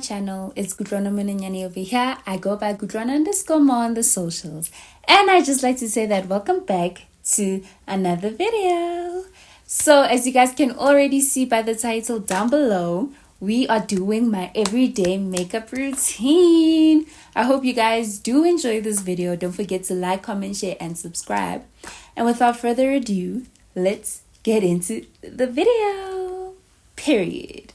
channel. It's Gudrona Munanyani over here. I go by Gudrona_more on the socials. And I just like to say that welcome back to another video. So as you guys can already see by the title down below, we are doing my everyday makeup routine. I hope you guys do enjoy this video. Don't forget to like, comment, share, and subscribe. And without further ado, let's get into the video. Period.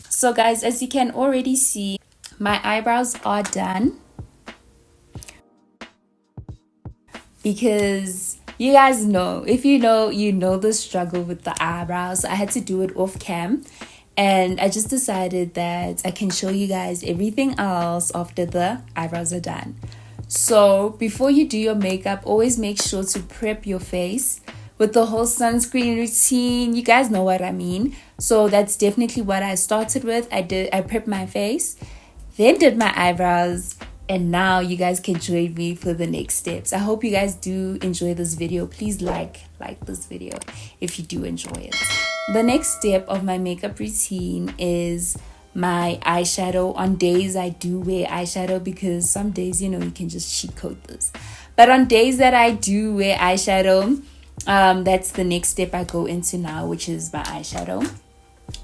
So guys, as you can already see, my eyebrows are done. Because you guys know, if you know, you know the struggle with the eyebrows. I had to do it off cam. And I just decided that I can show you guys everything else after the eyebrows are done. So before you do your makeup, always make sure to prep your face with the whole sunscreen routine. You guys know what I mean. So that's definitely what I started with. I prepped my face, then did my eyebrows, and now you guys can join me for the next steps. I hope you guys do enjoy this video. Please like this video if you do enjoy it. The next step of my makeup routine is my eyeshadow. On days I do wear eyeshadow because some days, you know, you can just cheat code this. But on days that I do wear eyeshadow, that's the next step I go into now, which is my eyeshadow.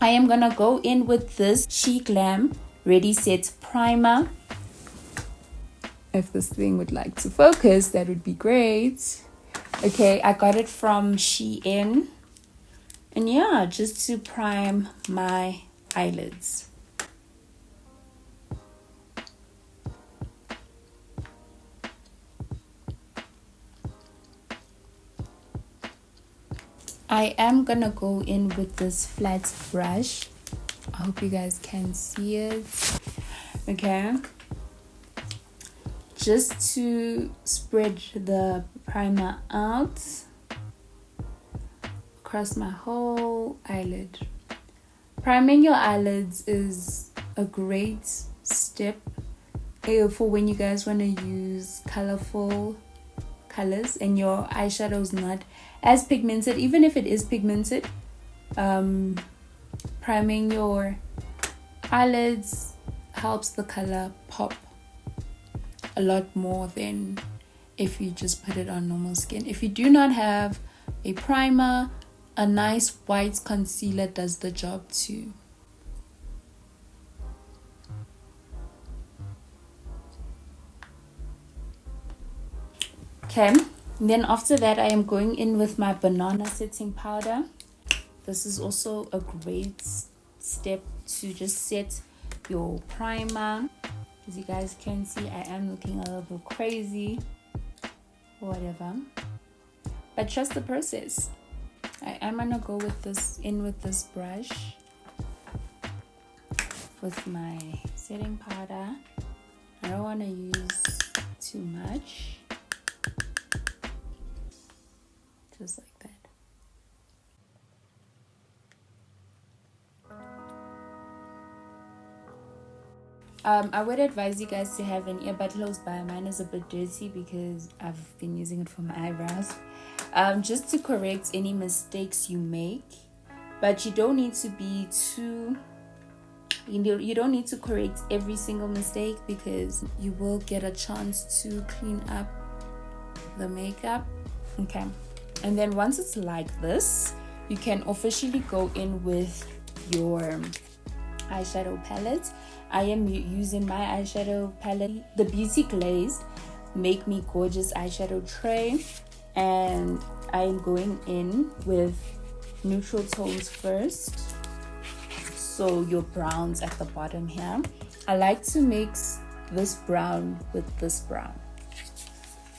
I am gonna go in with this She Glam Ready Set Primer. If this thing would like to focus, that would be great. Okay, I got it from Shein. And yeah, just to prime my eyelids. I am gonna go in with this flat brush. I hope you guys can see it. Okay. Just to spread the primer out across my whole eyelid. Priming your eyelids is a great step for when you guys want to use colorful colors and your eyeshadow is not as pigmented. Even if it is pigmented, priming your eyelids helps the color pop a lot more than if you just put it on normal skin. If you do not have a primer, a nice white concealer does the job too. Okay, then after that I am going in with my banana setting powder. This is also a great step to just set your primer. As you guys can see, I am looking a little bit crazy or whatever, but trust the process. I am gonna go with this brush with my setting powder. I don't want to use too much, just like that. I would advise you guys to have an earbud close by. Mine is a bit dirty because I've been using it for my eyebrows. Just to correct any mistakes you make, but you don't need to be too, you don't need to correct every single mistake because you will get a chance to clean up the makeup. Okay, and then once it's like this, you can officially go in with your eyeshadow palette. I am using my eyeshadow palette, the Beauty Glaze Make Me Gorgeous eyeshadow tray, and I'm going in with neutral tones first, so your browns at the bottom here. I like to mix this brown with this brown,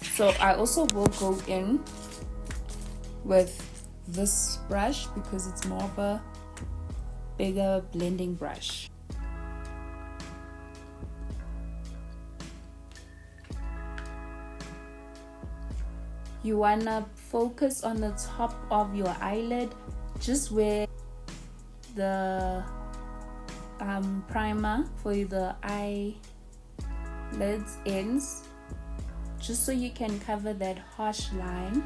so I also will go in with this brush because it's more of a bigger blending brush. You wanna focus on the top of your eyelid, just where the primer for the eyelids ends, just so you can cover that harsh line.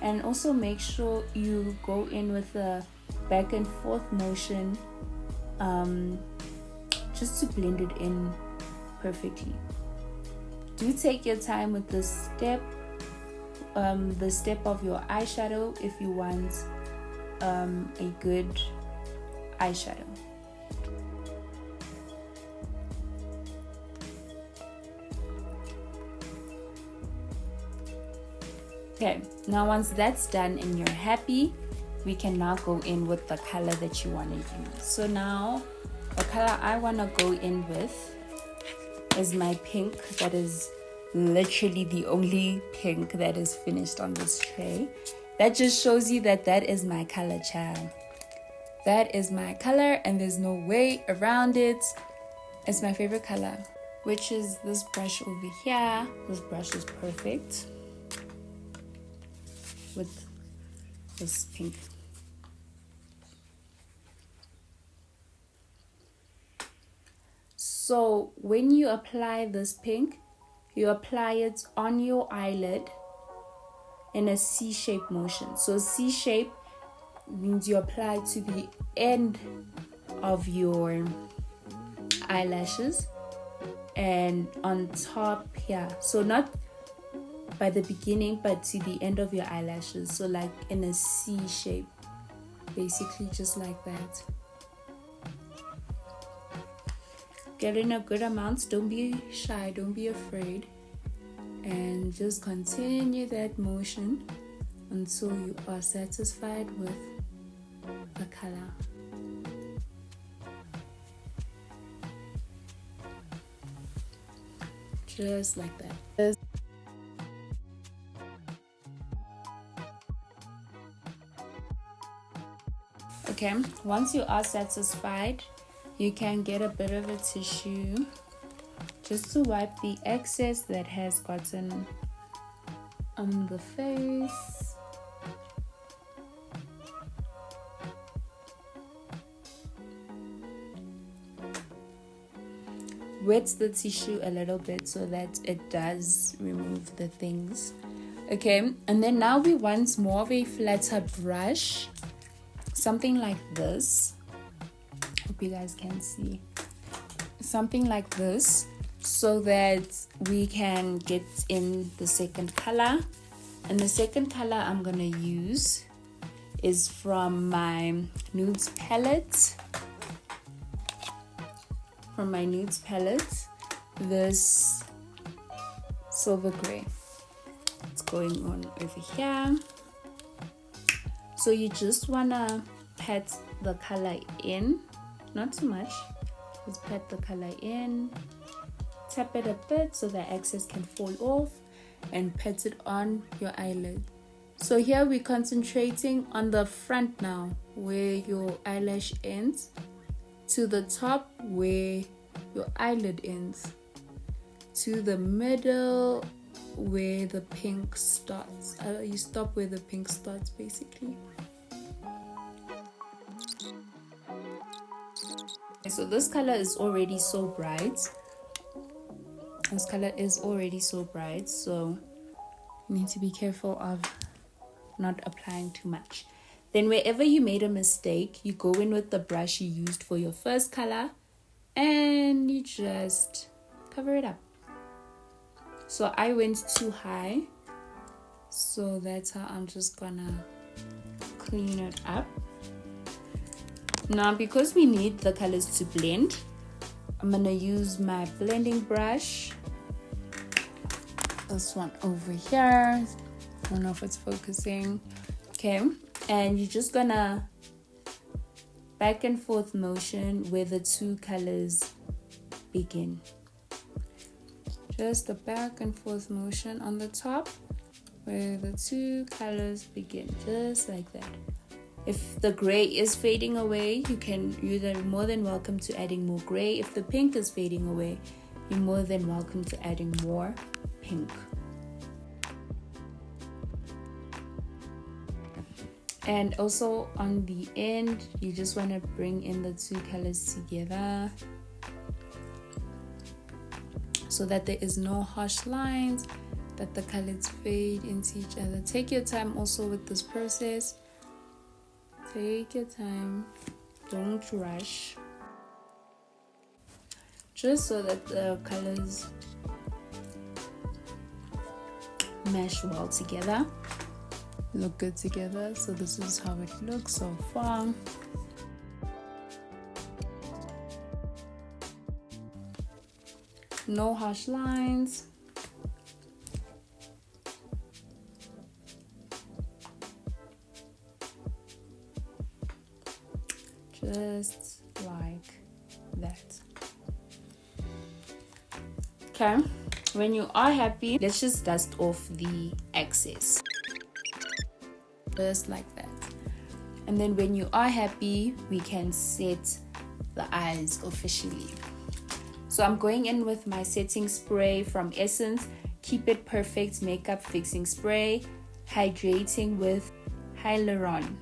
And also make sure you go in with a back and forth motion, just to blend it in perfectly. Do take your time with this step, the step of your eyeshadow, if you want a good eyeshadow. Okay, now once that's done and you're happy, we can now go in with the color that you want to use. So now the color I want to go in with is my pink. That is literally the only pink that is finished on this tray. That just shows you that that is my color, child. That is my color and there's no way around it. It's my favorite color, which is this brush over here. This brush is perfect with this pink. So when you apply this pink, you apply it on your eyelid in a C-shaped motion. So C-shape means you apply to the end of your eyelashes and on top here. So not by the beginning, but to the end of your eyelashes. So like in a C shape, basically just like that. Get in a good amount. Don't be shy, don't be afraid, and just continue that motion until you are satisfied with the color. Just like that. Okay, once you are satisfied, you can get a bit of a tissue just to wipe the excess that has gotten on the face. Wet the tissue a little bit so that it does remove the things. Okay, and then now we want more of a flatter brush, something like this. Hope you guys can see. Something like this, so that we can get in the second color. And the second color I'm gonna use is from my nudes palette. This silver gray. It's going on over here. So you just wanna pat the color in, not too much. Just pat the color in, tap it a bit so the excess can fall off, and pat it on your eyelid. So here we're concentrating on the front now, where your eyelash ends, to the top where your eyelid ends, to the middle where the pink starts. You stop where the pink starts, basically. So this color is already so bright. So you need to be careful of not applying too much. Then wherever you made a mistake, you go in with the brush you used for your first color and you just cover it up. So I went too high, so that's how I'm just gonna clean it up. Now because we need the colors to blend, I'm gonna use my blending brush, this one over here. I don't know if it's focusing. Okay, and you're just gonna back and forth motion where the two colors begin. Just a back and forth motion on the top where the two colors begin, just like that. If the gray is fading away, you're more than welcome to adding more gray. If the pink is fading away, you're more than welcome to adding more pink. And also on the end, you just want to bring in the two colors together so that there is no harsh lines, that the colors fade into each other. Take your time also with this process. Take your time, don't rush. just so that the colors mesh well together, look good together. So this is how it looks so far. No harsh lines. Just like that. Okay, when you are happy, let's just dust off the excess. Just like that. And then when you are happy, we can set the eyes officially. So I'm going in with my setting spray from Essence, Keep It Perfect Makeup Fixing Spray, hydrating with Hyaluron.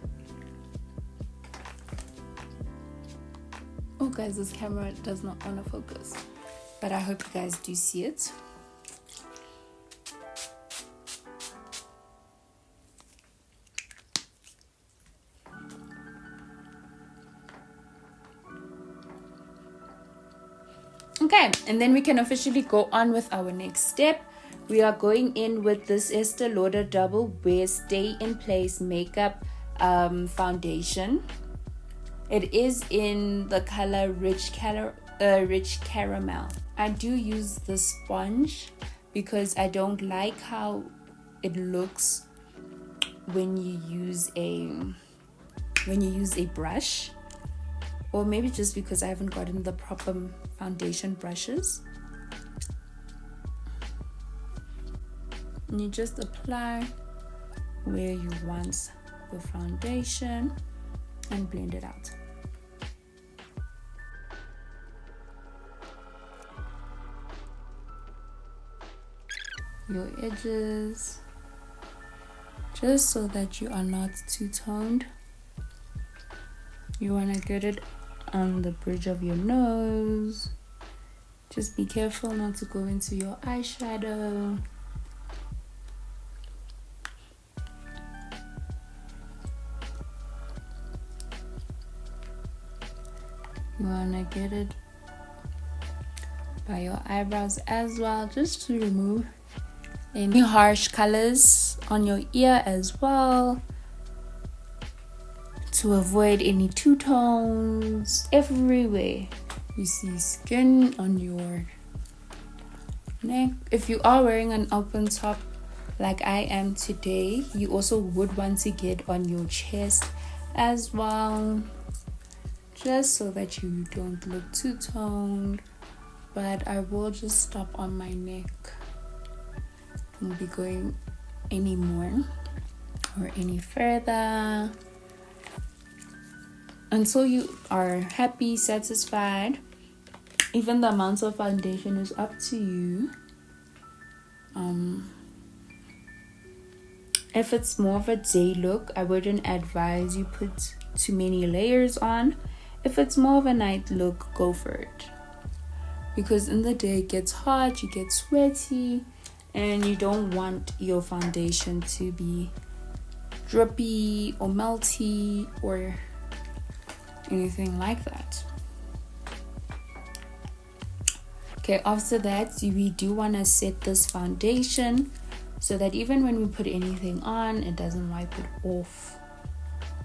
Oh guys, this camera does not want to focus, but I hope you guys do see it. Okay, and then we can officially go on with our next step. We are going in with this Estee Lauder Double Wear Stay in Place Makeup Foundation. It is in the color Rich Caramel. I do use the sponge because I don't like how it looks when you use a brush, or maybe just because I haven't gotten the proper foundation brushes. And you just apply where you want the foundation and blend it out. Your edges, just so that you are not two-toned. You want to get it on the bridge of your nose. Just be careful not to go into your eyeshadow. You want to get it by your eyebrows as well, just to remove any harsh colors on your ear as well, to avoid any two tones. Everywhere you see skin on your neck. If you are wearing an open top like I am today, you also would want to get on your chest as well, just so that you don't look two toned. But I will just stop on my neck. Won't be going any more or any further until you are happy, satisfied. Even the amount of foundation is up to you. If it's more of a day look, I wouldn't advise you put too many layers on. If it's more of a night look, go for it, because in the day it gets hot, you get sweaty, and you don't want your foundation to be drippy or melty or anything like that. Okay, after that, we do want to set this foundation so that even when we put anything on, it doesn't wipe it off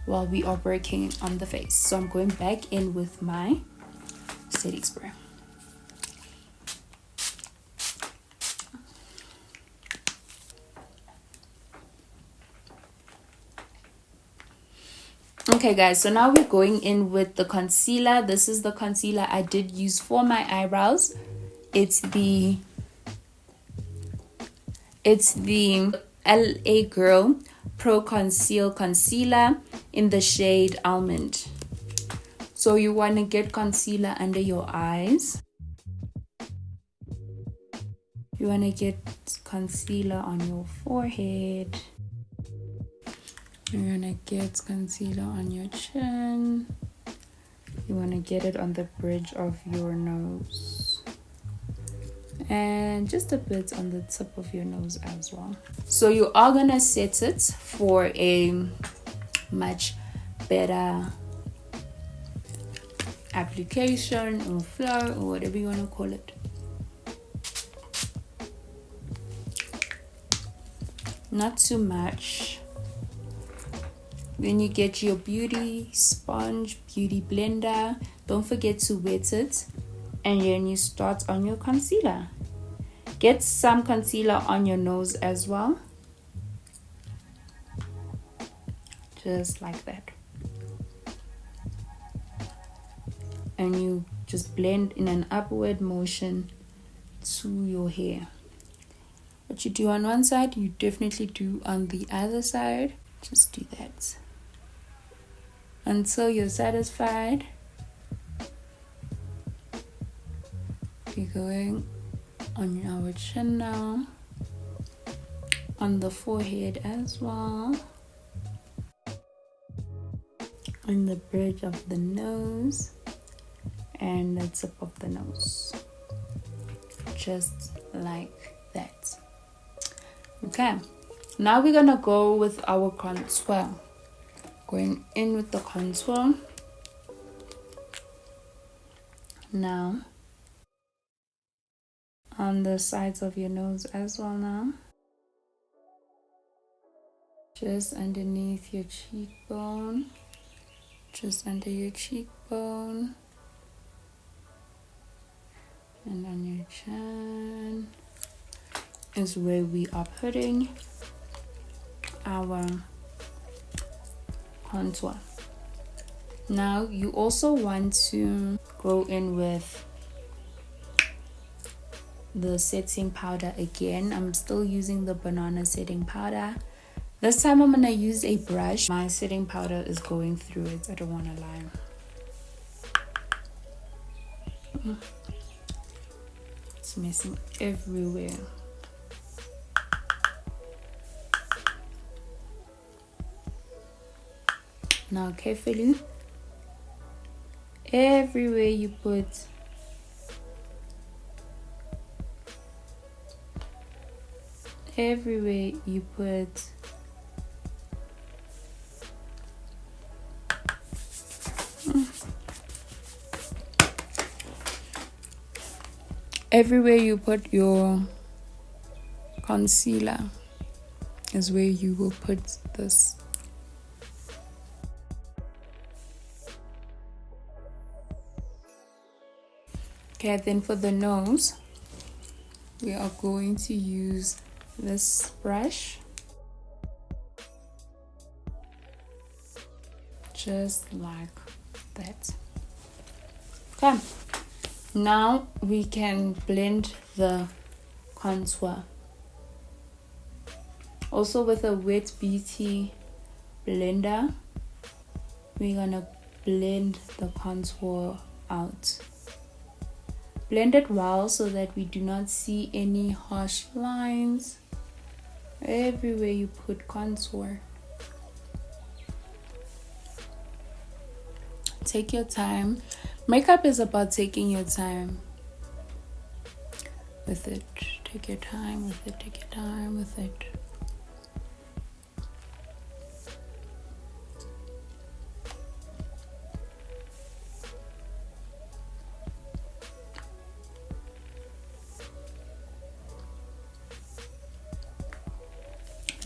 while we are working on the face. So I'm going back in with my setting spray. Okay guys, so now we're going in with the concealer. This is the concealer I did use for my eyebrows. It's the LA Girl Pro Conceal Concealer in the shade Almond. So you want to get concealer under your eyes. You want to get concealer on your forehead. You're gonna get concealer on your chin. You want to get it on the bridge of your nose, and just a bit on the tip of your nose as well. So you are gonna set it for a much better application or flow or whatever you want to call it. Not too much. Then you get your beauty sponge, beauty blender. Don't forget to wet it. And then you start on your concealer. Get some concealer on your nose as well. Just like that. And you just blend in an upward motion to your hair. What you do on one side, you definitely do on the other side. Just do that until you're satisfied. We're going on our chin now, on the forehead as well, on the bridge of the nose and the tip of the nose, just like that. Okay, now we're gonna go with our contour. Going in with the contour now on the sides of your nose as well. Now just underneath your cheekbone, just under your cheekbone, and on your chin is where we are putting our contour. Now you also want to go in with the setting powder again. I'm still using the banana setting powder. This time I'm gonna use a brush. My setting powder is going through it, I don't want to lie. It's messing everywhere. Now carefully, everywhere you put everywhere you put your concealer is where you will put this. Okay, then for the nose, we are going to use this brush, just like that. Okay, now we can blend the contour. Also with a wet beauty blender, we're gonna blend the contour out. Blend it well so that we do not see any harsh lines everywhere you put contour. Take your time. Makeup is about taking your time with it. Take your time with it. Take your time with it.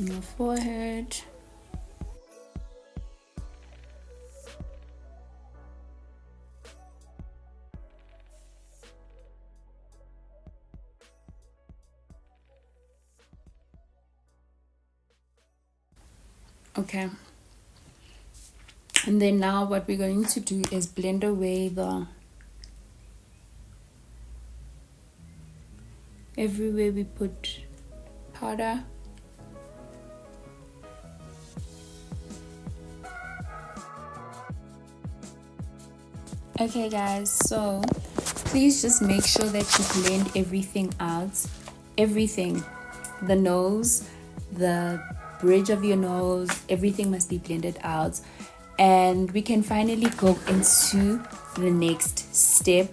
On your forehead. Okay. And then now what we're going to do is blend away the everywhere we put powder. Okay guys, so please just make sure that you blend everything out. Everything. The nose, the bridge of your nose, everything must be blended out. And we can finally go into the next step,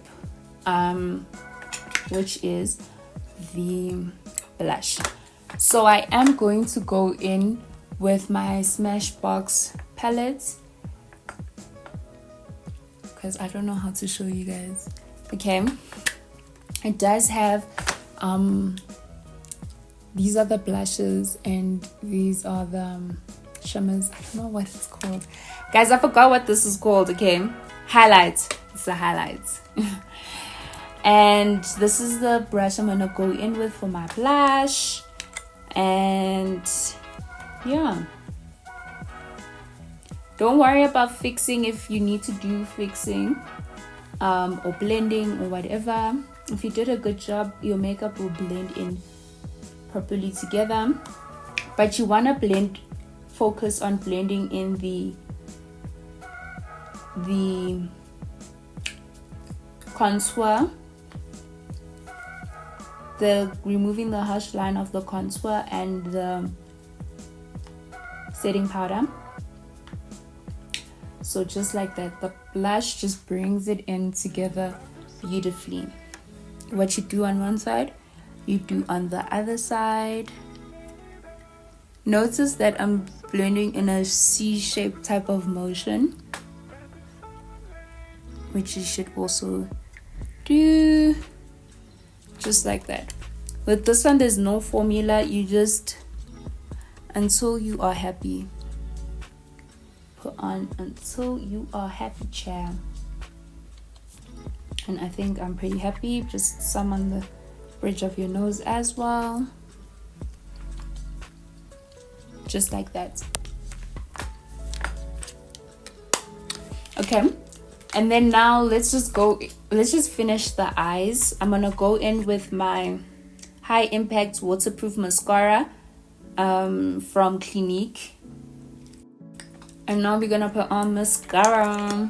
which is the blush. So I am going to go in with my Smashbox palette, because I don't know how to show you guys. Okay, it does have these are the blushes and these are the shimmers. I don't know what it's called, guys. I forgot what this is called. Okay, highlights. It's the highlights. And this is the brush I'm gonna go in with for my blush. And yeah, don't worry about fixing if you need to do fixing or blending or whatever. If you did a good job, your makeup will blend in properly together. But you want to focus on blending in the contour, removing the harsh line of the contour and the setting powder. So just like that, the blush just brings it in together beautifully. What you do on one side, you do on the other side. Notice that I'm blending in a C-shaped type of motion, which you should also do just like that. With this one, there's no formula. You just, until you are happy, put on until you are happy, child. And I think I'm pretty happy. Just some on the bridge of your nose as well, just like that. Okay, and then now let's just finish the eyes. I'm gonna go in with my high impact waterproof mascara from Clinique. And now we're gonna put on mascara.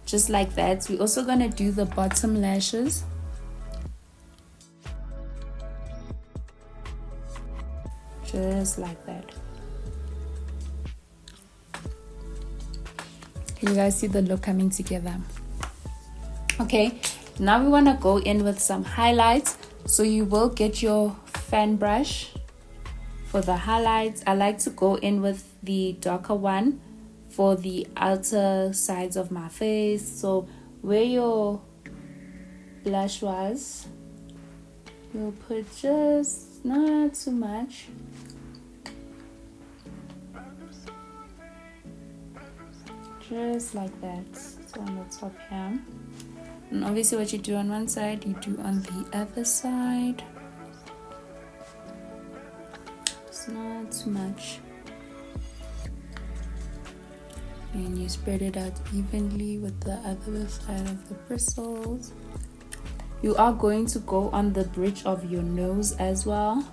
Just like that. We're also gonna do the bottom lashes. Just like that. Can you guys see the look coming together? Okay, now we want to go in with some highlights. So you will get your fan brush for the highlights. I like to go in with the darker one for the outer sides of my face. So where your blush was, you'll put just not too much. Just like that. So on the top here. And obviously what you do on one side, you do on the other side. It's not too much. And you spread it out evenly with the other side of the bristles. You are going to go on the bridge of your nose as well.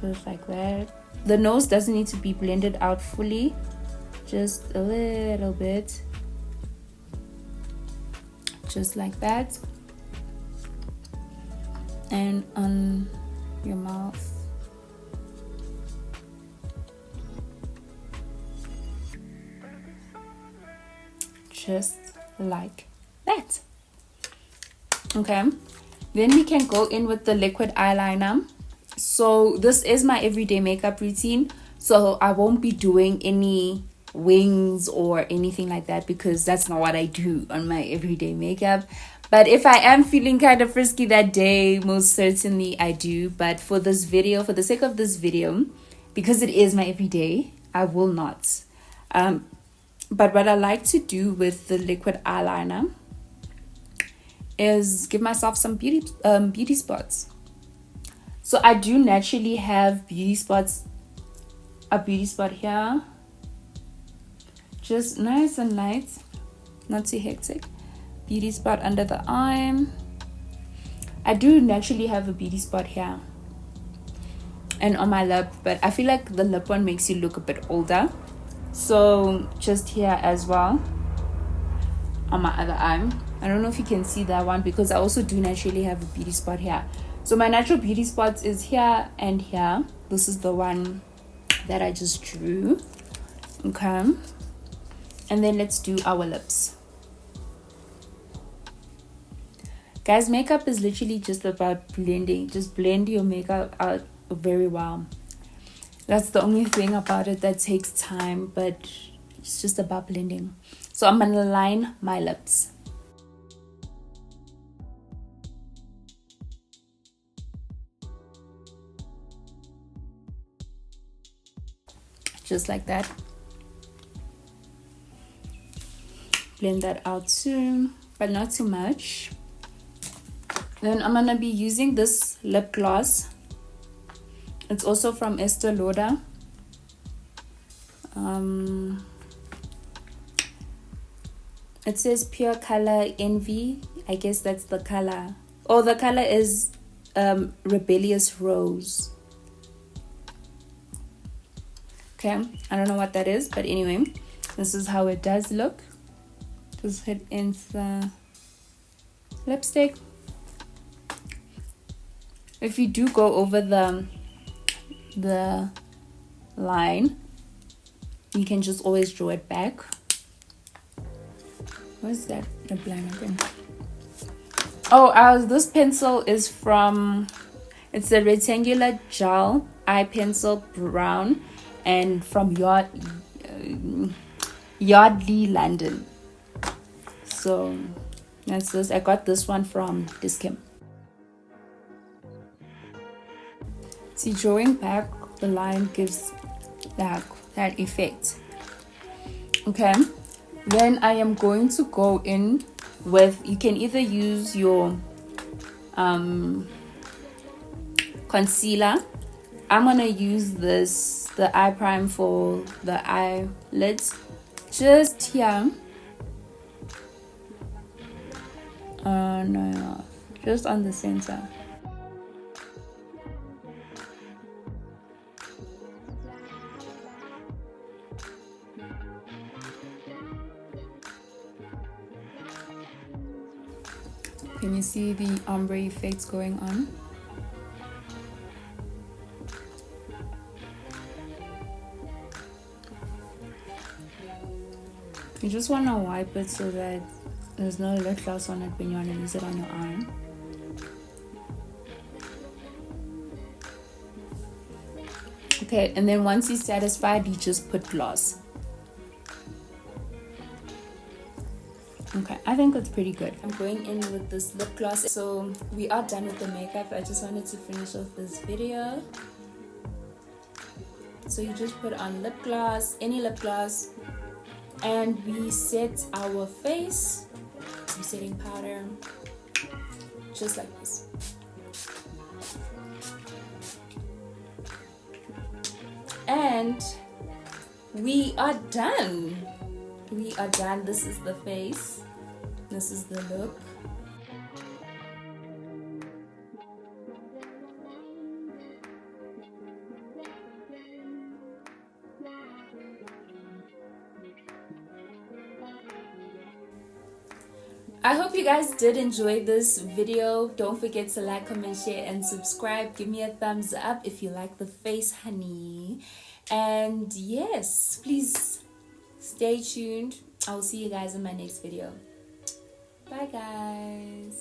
Just like that. The nose doesn't need to be blended out fully. Just a little bit. Just like that. And on your mouth. Just like that. Okay, then we can go in with the liquid eyeliner. So this is my everyday makeup routine, so I won't be doing any wings or anything like that because that's not what I do on my everyday makeup. But if I am feeling kind of frisky that day, most certainly I do. But for this video, for the sake of this video, because it is my everyday, I will not. But what I like to do with the liquid eyeliner is give myself some beauty spots. So I do naturally have beauty spots. A beauty spot here, just nice and light, not too hectic. Beauty spot under the eye. I do naturally have a beauty spot here and on my lip, but I feel like the lip one makes you look a bit older. So just here as well on my other eye. I don't know if you can see that one because I also do naturally have a beauty spot here. So my natural beauty spots is here and here. This is the one that I just drew. Okay, and then let's do our lips. Guys, makeup is literally just about blending. Just blend your makeup out very well. That's the only thing about it that takes time, but it's just about blending. So I'm gonna line my lips. Just like that. Blend that out too, but not too much. Then I'm gonna be using this lip gloss. It's also from Estee Lauder. It says Pure Color Envy. I guess that's the color. Oh, the color is Rebellious Rose. Okay, I don't know what that is, but anyway, this is how it does look. Just hit in the lipstick. If you do go over the line, you can just always draw it back. What's that? The line again. Oh, this pencil is from, it's a rectangular gel eye pencil, brown, and from Yardley, London. So that's this. I got this one from Discam. See, drawing back the line gives that effect. Okay, then I am going to go in with, you can either use your concealer. I'm gonna use the eye prime for the eyelids, just here. No, just on the center. Can you see the ombre effects going on? You just want to wipe it so that there's no lip gloss on it when you want to use it on your arm. Okay, and then once you're satisfied, you just put gloss. Okay, I think that's pretty good. I'm going in with this lip gloss. So we are done with the makeup. I just wanted to finish off this video. So you just put on lip gloss, any lip gloss, and we set our face. Some setting powder, just like this. And we are done. We are done. This is the face. This is the look. I hope you guys did enjoy this video. Don't forget to like, comment, share, and subscribe. Give me a thumbs up if you like the face, honey. And yes, please stay tuned. I will see you guys in my next video. Bye, guys.